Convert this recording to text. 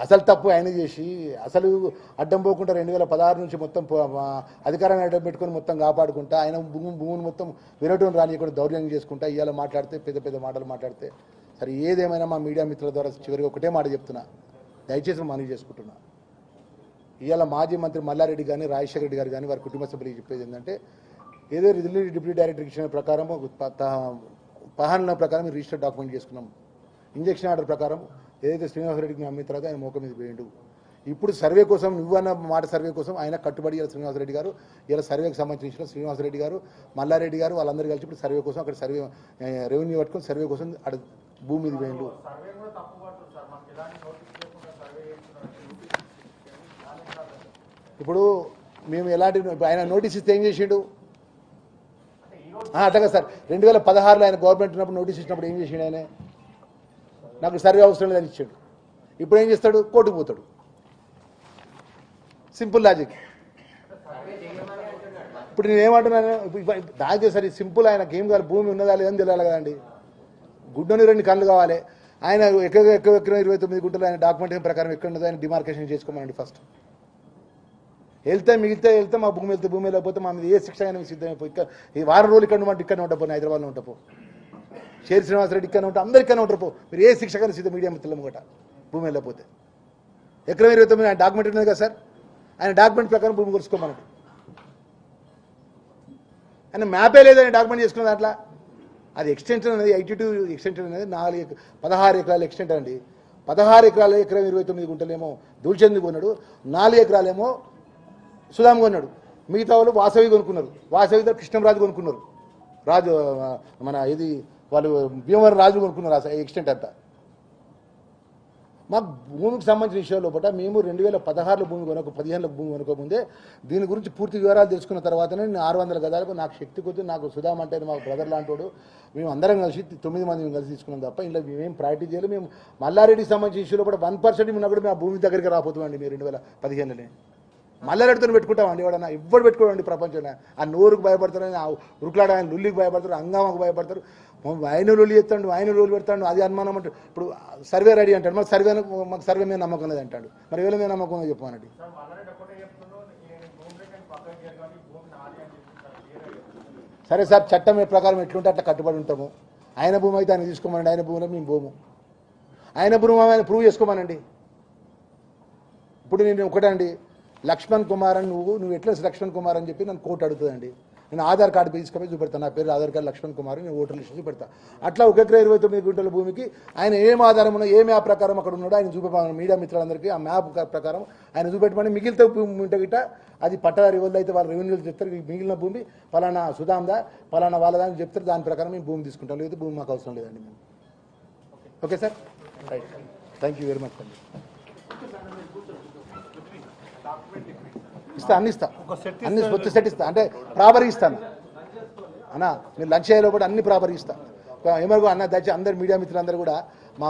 అసలు తప్పు ఆయన చేసి అసలు అడ్డం పోకుండా 2016 నుంచి మొత్తం అధికారాన్ని అడ్డం పెట్టుకొని మొత్తం కాపాడుకుంటా ఆయన భూమిని మొత్తం వినటం రానియకుండా దౌర్జన్యం చేసుకుంటా ఇవాళ మాట్లాడితే పెద్ద పెద్ద మాటలు మాట్లాడితే సరే ఏదేమైనా మా మీడియా మిత్రుల ద్వారా చివరికి ఒకటే మాట చెప్తున్నా, దయచేసి మనవి చేసుకుంటున్నా. ఇవాళ మాజీ మంత్రి మల్లారెడ్డి కానీ రాజశేఖర రెడ్డి గారు కానీ వారి కుటుంబ సభ్యులకు చెప్పేది ఏంటంటే ఏదో ఢిల్లీ డిప్యూటీ డైరెక్టర్ ఇచ్చిన ప్రకారం పహాన్ల ప్రకారం రిజిస్టర్ డాక్యుమెంట్ చేసుకున్నాం. ఇంజక్షన్ ఆర్డర్ ప్రకారం ఏదైతే శ్రీనివాసరెడ్డికి నమ్మిన తర్వాత ఆయన మోక మీద వేయండు. ఇప్పుడు సర్వే కోసం నువ్వన్న మాట సర్వే కోసం ఆయన కట్టుబడి శ్రీనివాసరెడ్డి గారు ఇలా సర్వేకి సంబంధించిన శ్రీనివాసరెడ్డి గారు మల్లారెడ్డి గారు వాళ్ళందరూ కలిసి ఇప్పుడు సర్వే కోసం అక్కడ సర్వే రెవెన్యూ పట్టుకొని సర్వే కోసం అక్కడ భూమి మీద వేయండు. ఇప్పుడు మేము ఎలాంటి ఆయన నోటీస్ ఇస్తే ఏం చేసిండు అట్లాగా సార్ 2016లో ఆయన గవర్నమెంట్ ఉన్నప్పుడు నోటీస్ ఇచ్చినప్పుడు ఏం చేసిండు ఆయన నాకు సర్వే అవసరం లేదని ఇచ్చాడు. ఇప్పుడు ఏం చేస్తాడు కోర్టుకు పోతాడు. Simple logic. ఇప్పుడు నేను ఏమంటున్నాను దానికి సరే సింపుల్ ఆయనకి ఏం కావాలి భూమి ఉన్నదా లేదని తెలియాలి కదండి. గుడ్డని 2 కళ్ళు కావాలి. ఆయన ఎక్కువ 29 గుంటలు ఆయన డాక్యుమెంటేషన్ ప్రకారం ఎక్కడ ఉన్నదో ఆయన డిమార్కేషన్ చేసుకోమనండి. ఫస్ట్ వెళ్తే మా భూమి వెళ్తే భూమి వెళ్ళకపోతే మా మీద ఏ శిక్ష అయినా సిద్ధమైపోయి ఈ వారం రోజులు ఇక్కడ ఉంటే ఇక్కడ ఉంటాపో హైదరాబాద్లో ఉంటాపో షేర్ శ్రీనివాసరెడ్డి ఇక్కడ ఉంటా అందరు ఇక్కడ ఉంటారు పో మీరు ఏ శిక్ష కానీ సిద్ధం మీడియా మిత్రులం కూడా భూమి వెళ్ళకపోతే ఎకరం 29 ఆయన డాక్యుమెంట్ ఉన్నది కదా సార్ ఆయన డాక్యుమెంట్ ప్రకారం భూమి కొలుసుకోమన్నాడు. ఆయన మ్యాపే లేదని డాక్యుమెంట్ చేసుకున్న దాంట్లో అది ఎక్స్టెన్షన్ అనేది 82 ఎక్స్టెన్షన్ అనేది 16 ఎకరాల ఎక్స్టెంట్ అండి. 16 ఎకరాలు ఎకరం 29 గుంటలేమో దూల్చంది కొన్నాడు, 4 ఎకరాలేమో సుధామ్ కొన్నాడు. మిగతా వాళ్ళు వాసవి కొనుక్కున్నారు. వాసవి కృష్ణంరాజు కొనుక్కున్నారు. రాజు మన ఇది వాళ్ళు భీమవరం రాజు కొనుక్కున్నారు ఎక్స్టెంట్ అంతా. మాకు భూమికి సంబంధించిన విషయాల్లో పూట మేము 2016లో భూమి 15లో భూమి కొనుక్కోముందే దీని గురించి పూర్తి వివరాలు తెలుసుకున్న తర్వాతనే నేను 600 గదాలకు నాకు శక్తి కొద్ది నాకు సుధామ్ అంటే మా బ్రదర్ లాంటోడు మేము అందరం కలిసి 9 మంది కలిసి తీసుకున్నాం తప్ప ఇంట్లో మేము ప్రయారిటీ చేయాలి. మేము మల్లారెడ్డికి సంబంధించిన విషయంలో కూడా 1% ఉన్నప్పుడు మేము ఆ భూమి దగ్గరికి రాపోతామండి. మీరు 2015లోనే మల్లారెడ్డితో పెట్టుకుంటామండి. ఎవడన్నా ఎవ్వరు పెట్టుకోండి ప్రపంచంలో. ఆ నోరుకు భయపడతారు, ఆ ఉరుకులాడ ఆయన లుల్లికి భయపడతారు, హంగామాకు భయపడతారు. ఆయన లొల్లి చెప్తాడు, ఆయన లొల్లి పెడతాడు, అది అనుమానం అంటాడు. ఇప్పుడు సర్వే రెడీ అంటాడు, మాకు సర్వే మీద నమ్మకం లేదు అంటాడు. మరి ఎవరి మీద నమ్మకం చెప్పానండి. సరే సార్ చట్టం ప్రకారం ఎట్లుంటే అట్లా కట్టుబడి ఉంటాము. ఆయన భూమి అయితే ఆయన తీసుకోమనండి, ఆయన భూమిలో మేము భూము ఆయన భూమి ఆయన ప్రూవ్ చేసుకోమనండి. ఇప్పుడు నేను ఒకటే అండి లక్ష్మణ్ కుమార్ అని నువ్వు ఎట్లా లక్ష్మణ్ కుమార్ అని చెప్పి నన్ను కోర్టు అడుగుతుందండి. నేను ఆధార్ కార్డు తీసుకొని చూపెడతాను, నా పేరు ఆధార్ కార్డు లక్ష్మణ్ కుమార్, నేను ఓటర్ లిస్ట్ చూపెడతా. అట్లా 1 ఎకరా 29 గుంటల భూమికి ఆయన ఏం ఆధారం ఉన్నా ఏ మ్యాప్ ప్రకారం అక్కడ ఉన్నాడో ఆయన చూపెట్టాను. మీడియా మిత్రులందరికీ ఆ మ్యాప్ ప్రకారం ఆయన చూపెట్టమని మిగిలితే భూమి ఉంటే గిట్ట అది పట్టదారి వల్ల అయితే వాళ్ళ రెవెన్యూలు చెప్తారు మిగిలిన భూమి పలానా సుధాందా పలానా వాళ్ళదా అని చెప్తారు. దాని ప్రకారం మేము భూమి తీసుకుంటాం, లేకపోతే భూమి మాకు అవసరం లేదండి. మేము okay sir, right, thank you very much అండి. ఇస్తా అన్ని స్వచ్ఛ సెట్ ఇస్తా అంటే ప్రాపర్ ఇస్తాను అన్న. మీరు లంచ్ అయ్యేలో కూడా అన్ని ప్రాపర్ ఇస్తా. ఏమనుకో అన్న దయచేసి అందరు మీడియా మిత్రులందరూ కూడా మా